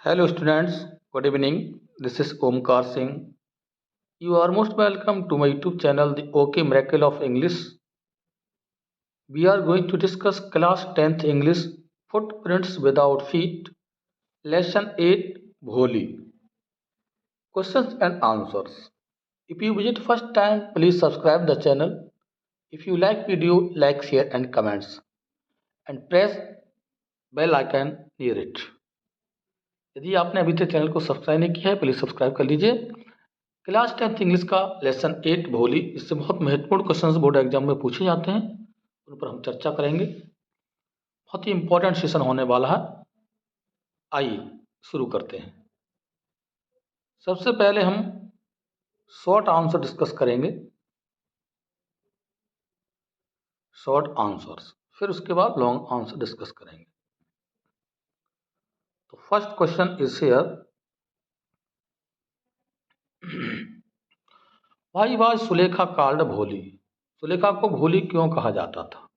Hello students, good evening. This is Omkar Singh. You are most welcome to my YouTube channel The OK Miracle of English. We are going to discuss class 10th English Footprints Without Feet, lesson 8 Bholi. Questions and answers. If you visit first time, please subscribe the channel. If you like video, like, share and comments and press bell icon near it. यदि आपने अभी तक channel को subscribe नहीं किया है please subscribe कर लीजिए। क्लास 10th इंग्लिश का लेसन 8 भोली, इससे बहुत महत्वपूर्ण क्वेश्चंस बोर्ड एग्जाम में पूछे जाते हैं, उन पर हम चर्चा करेंगे। बहुत ही इंपॉर्टेंट सेशन होने वाला है। आइए शुरू करते हैं। सबसे पहले हम शॉर्ट आंसर डिस्कस करेंगे, शॉर्ट आंसर्स, फिर उसके बाद लॉन्ग आंसर डिस्कस करेंगे। तो first question is here, why was Sulekha called भोली? सुलेखा को भोली क्यों कहा जाता था?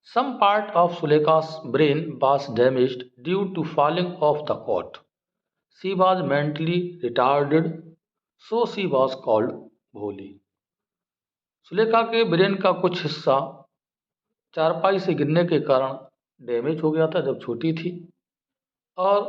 Some part of Sulekha's brain was damaged due to falling off the cot. She was mentally retarded, so she was called भोली। सुलेखा के ब्रेन का कुछ हिस्सा चारपाई से गिरने के कारण डैमेज हो गया था जब छोटी थी, और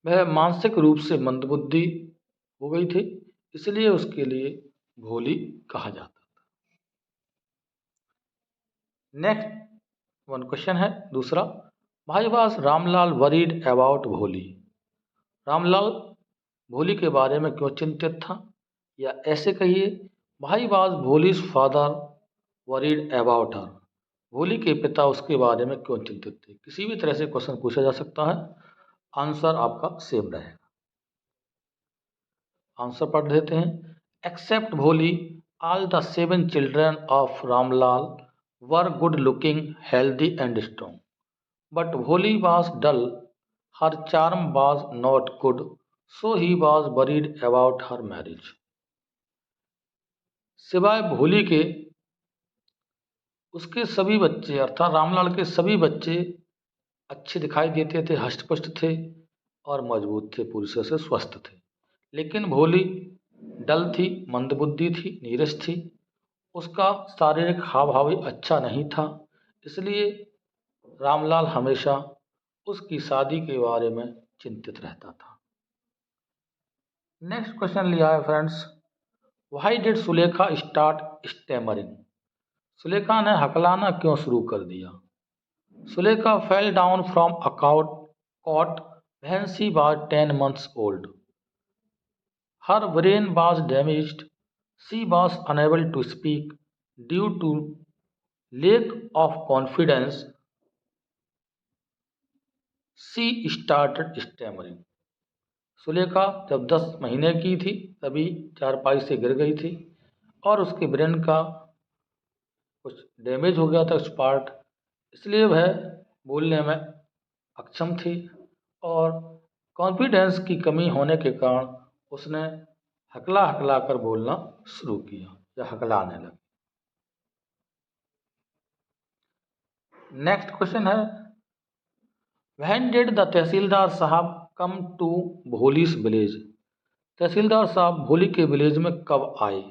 वह मानसिक रूप से मंदबुद्धि हो गई थी, इसलिए उसके लिए भोली कहा जाता था। नेक्स्ट वन क्वेश्चन है दूसरा, भाई वाज रामलाल वरीड अबाउट भोली? रामलाल भोली के बारे में क्यों चिंतित था? या ऐसे कहिए, भाई was Bholi's father worried about her? भोली के पिता उसके बारे में क्यों चिंतित थे? किसी भी तरह से क्वेश्चन पूछा जा सकता है, आंसर आपका सेम रहेगा। आंसर पढ़ देते हैं। एक्सेप्ट भोली, all the 7 children of Ramlal were good looking, healthy and strong. But Bholi was dull, her charm was not good, so he was worried about her marriage. सिवाय भोली के उसके सभी बच्चे अर्थात रामलाल के सभी बच्चे अच्छे दिखाई देते थे, हष्टपुष्ट थे और मजबूत थे, पूरी तरह से स्वस्थ थे। लेकिन भोली डल थी, मंदबुद्धि थी, नीरस थी, उसका शारीरिक हाव भाव अच्छा नहीं था, इसलिए रामलाल हमेशा उसकी शादी के बारे में चिंतित रहता था। नेक्स्ट क्वेश्चन लिया है friends, why did Sulekha start stammering? Sulekha ने हकलाना क्यों शुरू कर दिया? Sulekha fell down from a cot when she was 10 months old. Her brain was damaged. She was unable to speak due to lack of confidence. She started stammering. Sulekha जब 10 महीने की थी तभी चारपाई से गिर गई थी और उसके ब्रेन का कुछ डैमेज हो गया था उस पार्ट, इसलिए वह बोलने में अक्षम थी और कॉन्फिडेंस की कमी होने के कारण उसने हकला हकला कर बोलना शुरू किया या हकलाने लगी। नेक्स्ट क्वेश्चन है, व्हेन डिड द तहसीलदार साहब कम टू भोलीस विलेज? तहसीलदार साहब भोली के विलेज में कब आए?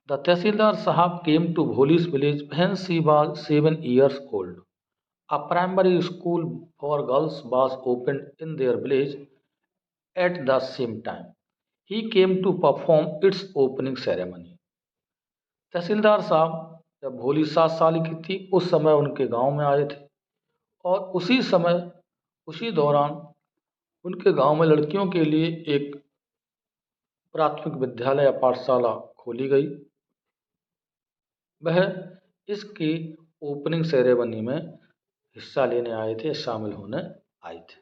The tehsildar sahab came to Bholis village when she was 7 years old. A primary school for girls was opened in their village at the same time. He came to perform its opening ceremony. तहसीलदार साहब जब भोली 7 साल की थी उस समय उनके गांव में आए थे और उसी समय उसी दौरान उनके गांव में लड़कियों के लिए एक प्राथमिक विद्यालय या पाठशाला खोली गई। वह इसकी ओपनिंग सेरेमनी में हिस्सा लेने आए थे, शामिल होने आए थे।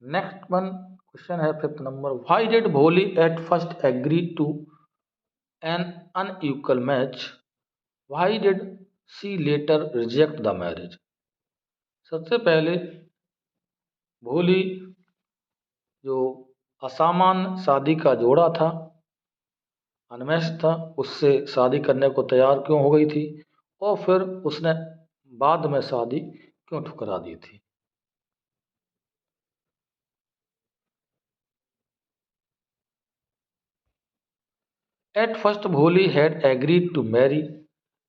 नेक्स्ट वन क्वेश्चन है 5th number, why did Bholi at first agree to an unequal match? Why did she later reject the marriage? सबसे पहले भोली जो असामान्य शादी का जोड़ा था, अनमेश था, उससे शादी करने को तैयार क्यों हो गई थी और फिर उसने बाद में शादी क्यों ठुकरा दी थी? At first, Bholi had agreed to marry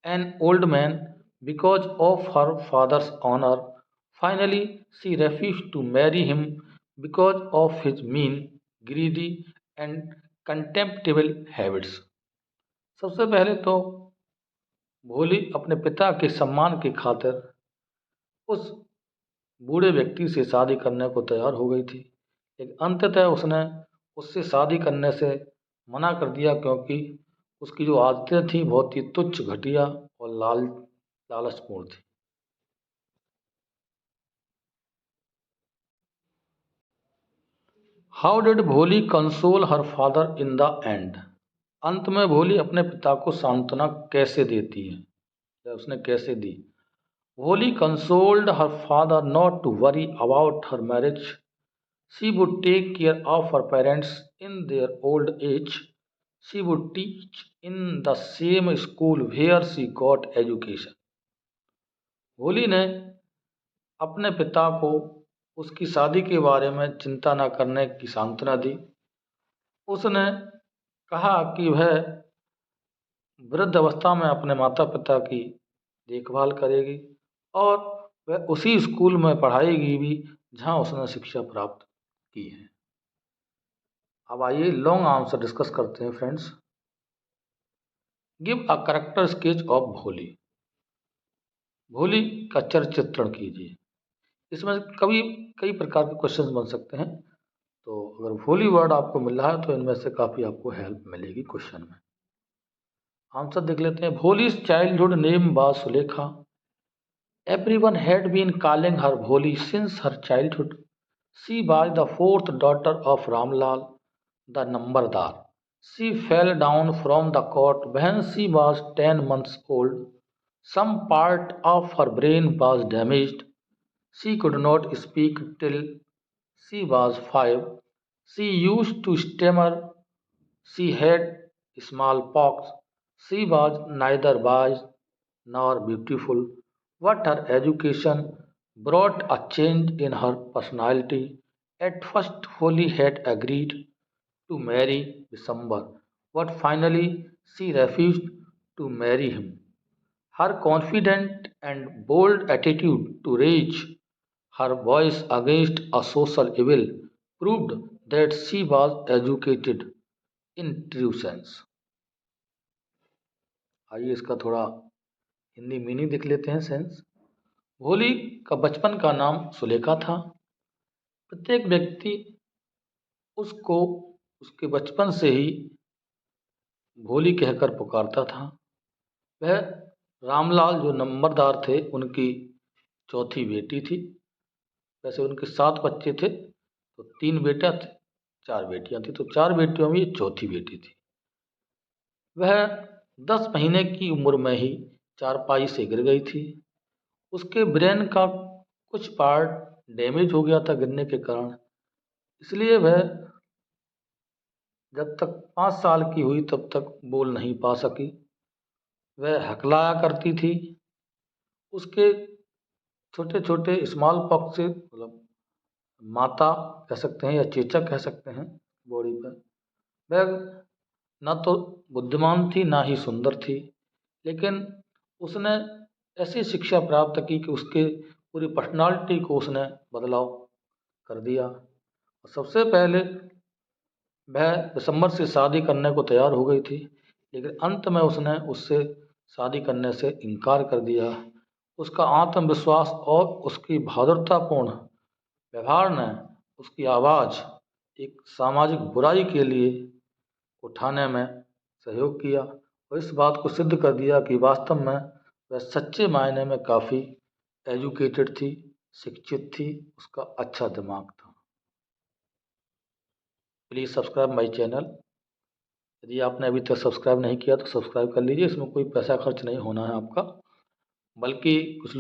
an old man because of her father's honor. Finally, she refused to marry him because of his mean, greedy, and contemptible habits. सबसे पहले तो भोली अपने पिता के सम्मान की खातिर उस बूढ़े व्यक्ति से शादी करने को तैयार हो गई थी, लेकिन अंततः उसने उससे शादी करने से मना कर दिया क्योंकि उसकी जो आदतें थी बहुत ही तुच्छ, घटिया और लालचपूर्ण थी। हाउ डिड भोली console her father in the end? अंत में भोली अपने पिता को सांत्वना कैसे देती है या उसने कैसे दी? Bholi consoled her father not to worry about her marriage. She would take care of her parents in their old age. She would teach in the same school where she got education. Holi ने अपने पिता को उसकी शादी के बारे में चिंता न करने की सांत्वना दी। उसने कहा कि वह वृद्ध अवस्था में अपने माता पिता की देखभाल करेगी और वह उसी स्कूल में पढ़ाएगी भी जहाँ उसने शिक्षा प्राप्त की है। अब आइए लॉन्ग आंसर डिस्कस करते हैं friends. Give a character sketch of भोली। भोली का चरित्र चित्रण कीजिए। इसमें कभी कई प्रकार के क्वेश्चन बन सकते हैं, तो अगर भोली वर्ड आपको मिल रहा है तो इनमें से काफ़ी आपको हेल्प मिलेगी क्वेश्चन में। आंसर देख लेते हैं। Bholi's childhood name was Sulekha. Everyone had been calling her Bholi since her childhood. She was the fourth daughter of Ramlal, the Nambardar. She fell down from the cot when she was 10 months old. Some part of her brain was damaged. She could not speak till she was 5. She used to stammer. She had smallpox. She was neither wise nor beautiful, but her education brought a change in her personality. At first, Holly had agreed to marry December, but finally she refused to marry him. Her confident and bold attitude to raise her voice against a social evil proved that she was educated in true sense. आइए इसका थोड़ा Hindi meaning देख लेते हैं, sense. भोली का बचपन का नाम सुलेखा था। प्रत्येक व्यक्ति उसको उसके बचपन से ही भोली कहकर पुकारता था। वह रामलाल जो नंबरदार थे उनकी चौथी बेटी थी। वैसे उनके 7 बच्चे थे, तो 3 बेटा थे, 4 बेटियां थी, तो 4 बेटियों में ये चौथी बेटी थी। वह 10 महीने की उम्र में ही चारपाई से गिर गई थी। उसके ब्रेन का कुछ पार्ट डैमेज हो गया था गिरने के कारण, इसलिए वह जब तक 5 साल की हुई तब तक बोल नहीं पा सकी। वह हकलाया करती थी। उसके छोटे छोटे स्मॉल पॉक्स से मतलब माता कह सकते हैं या चेचक कह सकते हैं बॉडी पर। वह ना तो बुद्धिमान थी ना ही सुंदर थी, लेकिन उसने ऐसी शिक्षा प्राप्त की कि उसके पूरी पर्सनालिटी को उसने बदलाव कर दिया। सबसे पहले वह दिसंबर से शादी करने को तैयार हो गई थी, लेकिन अंत में उसने उससे शादी करने से इनकार कर दिया। उसका आत्मविश्वास और उसकी बहादुरतापूर्ण व्यवहार ने उसकी आवाज़ एक सामाजिक बुराई के लिए उठाने में सहयोग किया और इस बात को सिद्ध कर दिया कि वास्तव में वह सच्चे मायने में काफ़ी एजुकेटेड थी, शिक्षित थी, उसका अच्छा दिमाग था। Please subscribe my channel. यदि आपने अभी तक सब्सक्राइब नहीं किया तो सब्सक्राइब कर लीजिए। इसमें कोई पैसा खर्च नहीं होना है आपका, बल्कि कुछ लोग